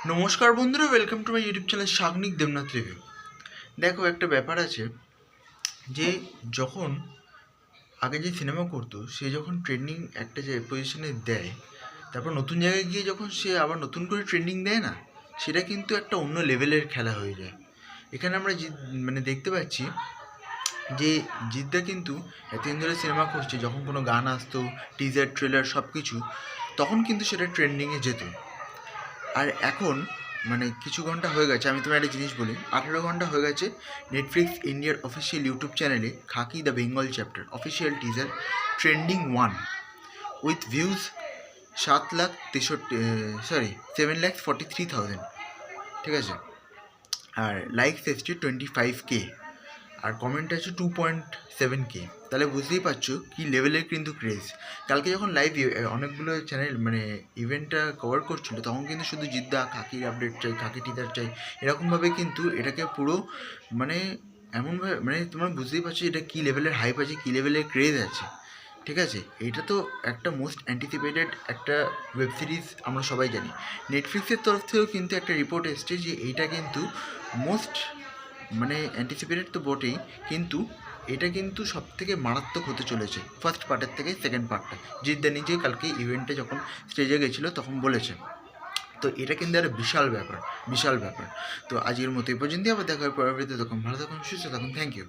নমস্কার বন্ধুরা, welcome to my YouTube channel Sagnik Debnath review. দেখো, একটা ব্যাপার আছে যে যখন আগে যে সিনেমা করতো সে যখন ট্রেন্ডিং একটা যে পজিশনে দেয়, তারপর নতুন জায়গায় গিয়ে যখন সে আবার নতুন করে ট্রেন্ডিং দেয় না, সেটা কিন্তু একটা অন্য লেভেলের খেলা হয়ে যায়। এখানে আমরা দেখতে পাচ্ছি যে জিদ্দা কিন্তু এতদিন ধরে সিনেমা করছে, যখন কোনো গান আসতো, টিজার ট্রেলার সব কিছু, তখন কিন্তু সেটা ট্রেন্ডিংয়ে যেত। আর এখন কিছু ঘন্টা হয়ে গেছে, আমি তোমার একটা জিনিস বলি, 18 ঘন্টা হয়ে গেছে নেটফ্লিক্স ইন্ডিয়ার অফিসিয়াল ইউটিউব চ্যানেলে Khakee the Bengal chapter official teaser trending 1 with views 7,43,000, ঠিক আছে? আর লাইকস এসছে 25K, আর কমেন্ট আছে 2.7K। তাহলে বুঝতেই পারছো কী লেভেলের কিন্তু ক্রেজ। কালকে যখন লাইভ অনেকগুলো চ্যানেল ইভেন্টটা কভার করছিল, তখন কিন্তু শুধু জিদ্দা খাকির আপডেট চাই, খাকি টিজার চাই, এরকমভাবে কিন্তু এটাকে পুরো মানে এমনভাবে তোমরা বুঝতেই পারছো এটা কী লেভেলের হাইপ আছে, কী লেভেলের ক্রেজ আছে, ঠিক আছে? এটা তো একটা মোস্ট অ্যান্টিসিপেটেড একটা ওয়েব সিরিজ, আমরা সবাই জানি। নেটফ্লিক্সের তরফ থেকেও কিন্তু একটা রিপোর্ট এসছে যে এইটা কিন্তু মোস্ট অ্যান্টিসিপেটেড তো বটেই, কিন্তু এটা কিন্তু সব থেকে মারাত্মক হতে চলেছে ফার্স্ট পার্টের থেকে সেকেন্ড পার্টটা। জিদ্দা নিজে কালকে ইভেন্টে যখন স্টেজে গেছিলো তখন বলেছে। তো এটা কিন্তু একটা বিশাল ব্যাপার, বিশাল ব্যাপার। তো আজকের মতো এই পর্যন্তই, আবার দেখা হয় পরবর্তীতে। তখন ভালো থাকুন, সুস্থ থাকুন, থ্যাংক ইউ।